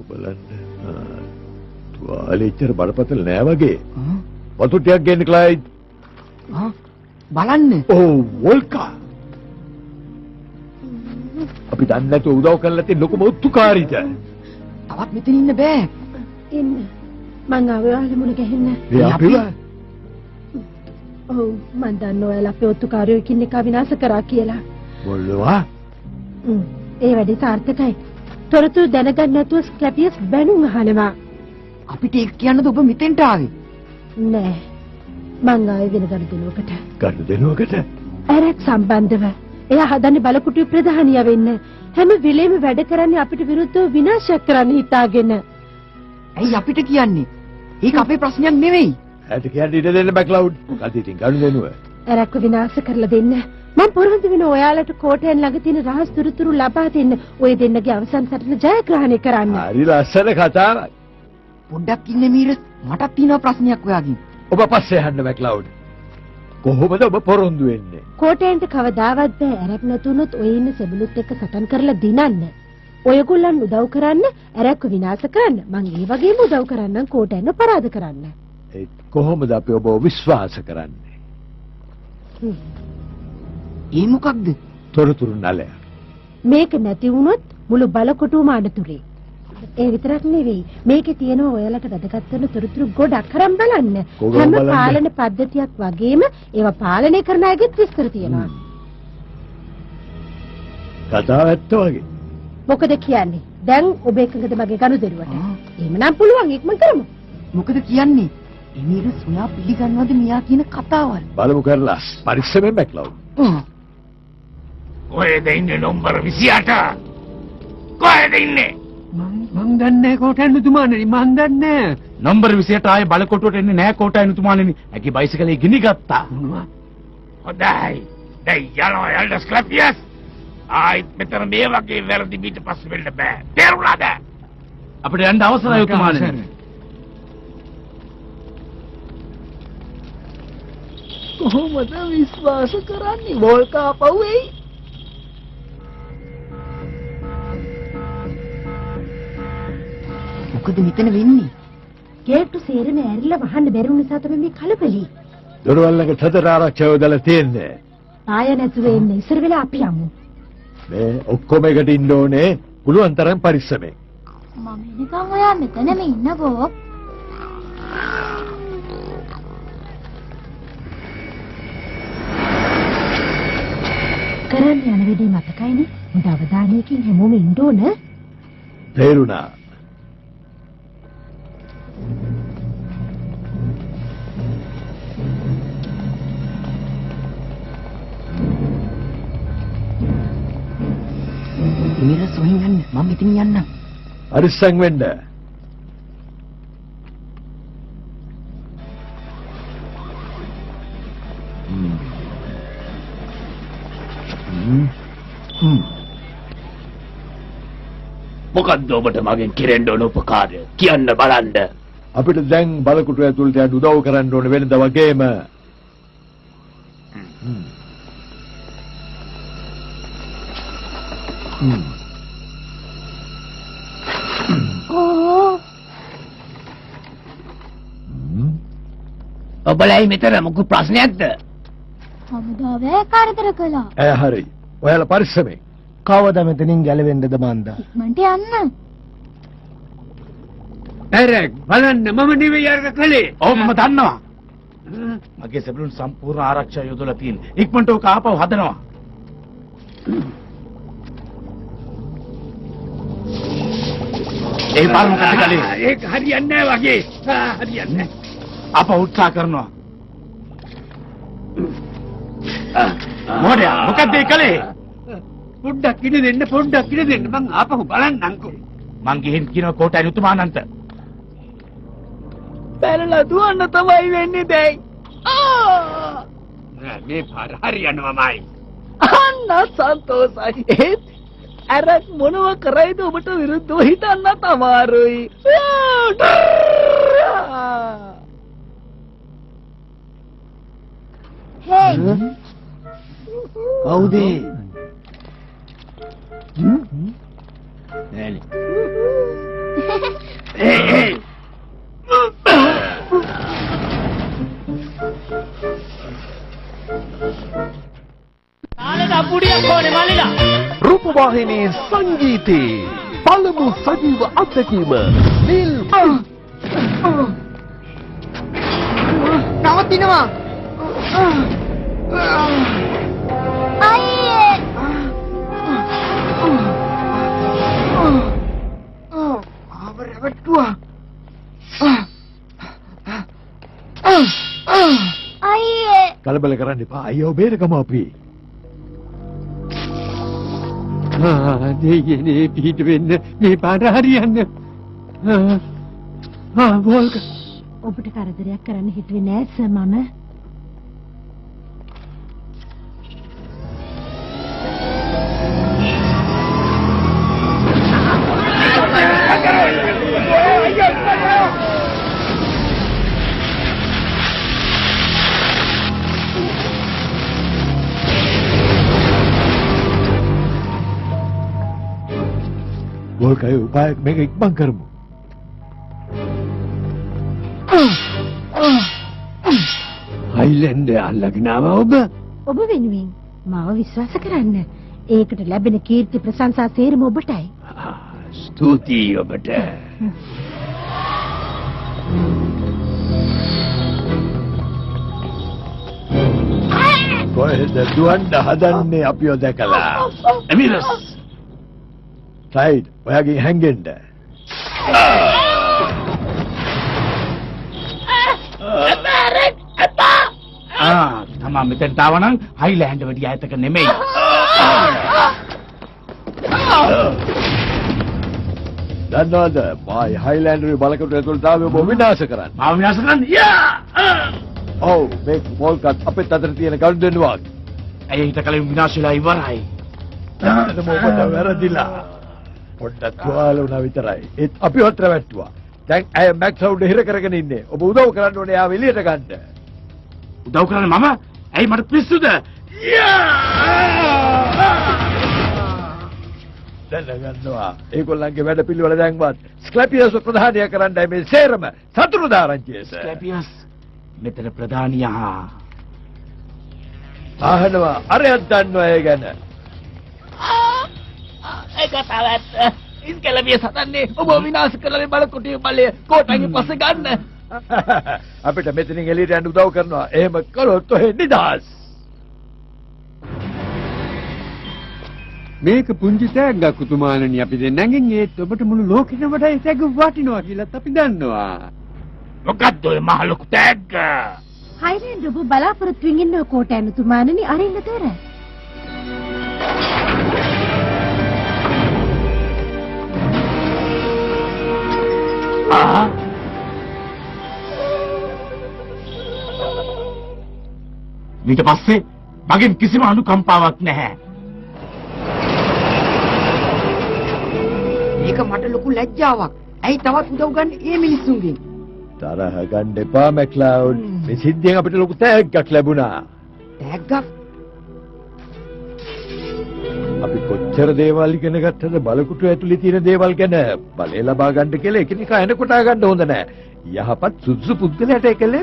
බලන්න. තුවාලෙච්චර බරපතල නෑ වගේ. වතුර ටිකක් ගේන්න ක්ලයිඩ්. බලන්න. ඔව් වෝල්කා. අපි දන්නේ නැතුව උදව් කරලා තියෙන ලොකුම උත්තුකාරීද? තවත් මෙතන ඉන්න බෑ. ඉන්න. මං ආවේ ඔයාලා මුණ ගැහෙන්න. ඒ අපිව ඔව් මං දන්නවා ඔයාලා අපේ ඔත්තුකාරයෝ එකින් එක විනාශ කරා කියලා. මොල්ලවා? ඒ වැඩේ සාර්ථකයි. තොරතුරු දැනගන්න නැතුව ස්ක්‍රැපියස් බැනුම් අහනවා. අපිට ඒක කියන්නද ඔබ මෙතෙන්ට ආවේ? නෑ. මං ආවේ වෙන ගනුදෙනුවකට. ගනුදෙනුවකට? ඇරක් සම්බන්ධව. එයා හදන්නේ බලකුටුවේ ප්‍රධානියා වෙන්න. හැම වෙලේම වැඩ කරන්නේ අපිට විරුද්ධව විනාශයක් කරන්න හිතාගෙන. ඇයි අපිට කියන්නේ? ඒක අපේ ප්‍රශ්නයක් නෙවෙයි. ඇයට කියන්නේ ඉඩ දෙන්න බෑක්ලවුඩ්. මොකද ඉතින් ගනුදෙනුව? ඇරක්ව විනාශ කරලා දෙන්න. මම පොරොන්දු වෙන ඔයාලට කෝටෙන් ළඟ තියෙන රහස් තුරුතුරු ලබා දෙන්න. ඔය දෙන්නගේ අවසන් සටන ජයග්‍රහණය කරන්න. හරි ලස්සන කතාවක්. පොඩ්ඩක් ඉන්න මීර. මටත් තියෙනවා ප්‍රශ්නයක් ඔයාගෙන්. ඔබ පස්සේ යන්න බෑක්ලවුඩ්. කොහොමද ඔබ පොරොන්දු වෙන්නේ? කෝටෙන්ට කවදාවත් බෑ ඇරක් නැතුනොත් ඔය ඉන්න සෙබළුත් එක්ක සටන් කරලා දිනන්න. ඔයගොල්ලන් උදව් කරන්න ඇරක්ව විනාශ කරන්න. මං ඒ වගේම උදව් කරන්නම් කෝටෙන්ව පරාද කරන්න. ඒ කොහොමද අපි ඔබ විශ්වාස කරන්නේ? ඒ මොකක්ද? තොරතුරු නලය. මේක නැති වුණොත් මුළු බලකොටුවම අනතුරේ. ඒ විතරක් නෙවෙයි මේකේ තියෙන ඔයාලට වැදගත් වෙන තොරතුරු ගොඩක් අරන් බලන්න. හැම පාලන පද්ධතියක් වගේම ඒවා පාලනය කරන අයගෙත් විස්තර තියෙනවා. කතාව ඇත්ත වගේ. මොකද කියන්නේ? දැන් ඔබ එකඟද මගේ ගනුදෙනුවට? එහෙමනම් පුළුවන් ඉක්මන් කරමු. මොකද කියන්නේ? එමීර සොයා පිළිගන්නවද මෙයා කියන කතාවල්? බලමු කරලා පරිස්සමෙන් බෑක්ලවුඩ්. කොහෙද ඉන්නේ නම්බර 28? කොහෙද ඉන්නේ? මං දන්නේ කෝටයන්තුමානේ මං දන්නේ. නම්බර 28 ආයේ බලකොටුවට එන්නේ නැහැ කෝටයන්තුමානේ. ඇගේ බයිසිකලේ ගිනි ගත්තා. මොනවා? හොඳයි. දැන් යනවා එල්ඩස් ක්ලැපියස්. ආයිත් මෙතන මේ වගේ වැරදි පිට පස්සේ වෙන්න බෑ. තේරුණාද? අපිට යන්න අවසරයි උතුමානේ. කොහොමද විශ්වාස කරන්නේ? වෝල්කා පව්වෙයි. මොකද මෙතන වෙන්නේ? ගේට්ටු සේරම ඇරිලා වහන්න බැරි වුණ නිසා තමයි මේ කලබලයි. දොරවල් ළඟ සතර ආරක්ෂකව දාලා තියෙන්නේ. ආය නැතුව එන්න ඉස්සර වෙලා අපි යමු. මේ ඔක්කොම එකට ඉන්න ඕනේ පුළුවන් තරම් පරිස්සමෙන්. මම නිකන් ඔයා මෙතනම ඉන්නකෝ. කරන්න යන වෙලේ මතකයිනේ. හොඳ අවධානයකින් හැමෝම ඉන්න ඕන. තේරුණා. මීර සොයින් යන්න. මම මෙතන යන්නම්. පරිස්සම් වෙන්න. මොකද්ද ඔබට මගෙන් කෙරෙන්න ඕන උපකාරය? කියන්න බලන්න. අපිට දැන් බලකුටු ඇතුළට යන්න උදව් කරන්න ඕන වෙනද වගේම. ඔබලයි මෙතන මොකක් ප්‍රශ්නයක්ද? හමුදාවේ කාර්යතර කළා. හරි. ඔයාලා පරිස්සමෙන්. කවද මෙතනින් ගැලවෙන්නද මන්දා? ඉක්මනට යන්න. ඇරක් බලන්න මම නෙවෙයි අරක කළේ. ඔව් මම දන්නවා. මගේ සෙබළුන් සම්පූර්ණ ආරක්ෂා යොදලා තියෙන්නේ. ඉක්මනට ඔක ආපහු හදනවා. ඒ බලමු මොකද කලේ. ඒක හරියන්නේ නැහැ වගේ. හරියන්නේ නැහැ. අප උත්සාහ කරනවා. මොඩයා මොකද ඒ කලේ? පොඩ්ඩක් ඉඳ දෙන්න පොඩ්ඩක් ඉඳ දෙන්න මං ආපහු බලන්නම්කෝ. මං ගිහින් කියනවා කෝටයි උතුමානන්ට. පැනලා දුවන්න තමයි වෙන්නේ දැන්. නෑ මේ පාර හරියනවාමයි. අන්න සන්තෝසයි. ඒත් අරක් මොනව කරයිද ඔබට විරුද්ධව හිතන්නත් අමාරුයි. හේ කවුද? නෑනේ. රූපවාහිනී සංගීතේ පළමු සජීව අත්දැකීම නිල් නවතිනවා. අයියේ ආව රැවට්ටුවා. අයියේ කලබල කරන්න එපා. අයියෝ බේරගම අපි. දෙයනේ පිට වෙන්න මේ පාර හරියන්න. වෝල්ක ඔබට කරදරයක් කරන්න හිතුවේ නෑ සර් මම. වෝල්කයි උපායක් මේක ඉක්මන් කරමු. අයිලන්ඩ් අල්ලගෙන ආවා ඔබ. ඔබ වෙනුවෙන් මාව විශ්වාස කරන්න. ඒකට ලැබෙන කීර්ති ප්‍රශංසා සේරම ඔබටයි. ස්තුතියි ඔබට. කොහෙද දුවන්න හදන්නේ අපිව දැකලා? එමිරස් සයිඩ් ඔයාගේ හැංගෙන්න. තමා මෙතෙන්ට ආවනම් හයිලෑන්ඩ් වැඩි ඈතක නෙමෙයි. දන්නවද මයි හයිලෑන්ඩ් බලකට ඇතුළට ආවේ ඔබ විනාශ කරන්න. මාව විනාශ කරන්න. ඔව් මේ මොල්කත් අපිට අතර තියෙන ගනුදෙනුවක්. ඇයි හිත කලින් විනාශ වෙලා ඉවරයි. එතනම ඔබට වැරදිලා. පොඩ්ඩක් තුවාල වුණා විතරයි. ඒත් අපිවත් රැවට්ටුවා. දැන් අය මැක්ස් අවුඩ් හිර කරගෙන ඉන්නේ. ඔබ උදව් කරන්න ඕනේ ආව එළියට ගන්න. උදව් කරන්නේ මම? ඇයි මට පිස්සුද? දැනගන්නවා. ඒගොල්ලන්ගේ වැඩ පිළිවෙල දැන්වත් ස්ක්ලැපියස් ප්‍රධානිය කරන්නයි මේ සේරම සතුරු දාරංචියස. ස්ක්ලැපියස් මෙතන ප්‍රධානියා. අහනවා අරයක් දන්නවා ඒ ගැන. ඒක තාවත් ඉස්කලබිය සතන්නේ ඔබ විනාශ කරලා බලකොටිය බලය කොටගේ පස්සේ ගන්න. අපිට මෙතනින් එළියට යන්න උදව් කරනවා. එහෙම කළොත් ඔහෙ නිදහස්. මේක පුංචි තෑග්ගක් උතුමාණනි අපි දෙන්නගෙන් ඒත් ඔබට මුළු ලෝකෙටම වඩා තෑග්ග වටිනවා කියලාත් අපි දන්නවා. මොකද්ද ඔය මහ ලොකු තෑග්ග? හයිලෑන්ඩ් ඔබ බලාපොරොත්තු වෙමින් ඉන්න කෝටෑන් තුමාණනි අරින්න තොර. ඊට පස්සේ මගෙන් කිසිම අනුකම්පාවක් නැහැ. මේක මට ලොකු ලැජ්ජාවක්. ඇයි තවත් උදව් ගන්න මේ මිනිස්සුන්ගෙන්? තරහ ගන්න එපා මැක්ලවුඩ්. මේ සිද්ධියෙන් අපිට ලොකු තෑග්ගක් ලැබුණා. තෑග්ගක්? අපි කොච්චර දේවල් ඉගෙන ගත්තද බලකුටු ඇතුලේ තියෙන දේවල් ගැන බලය ලබා ගන්න කියලා එකිනෙකා එන කොටා ගන්න හොඳ නැහැ. යහපත් සුදුසු පුද්ගලයාට ඒකලේ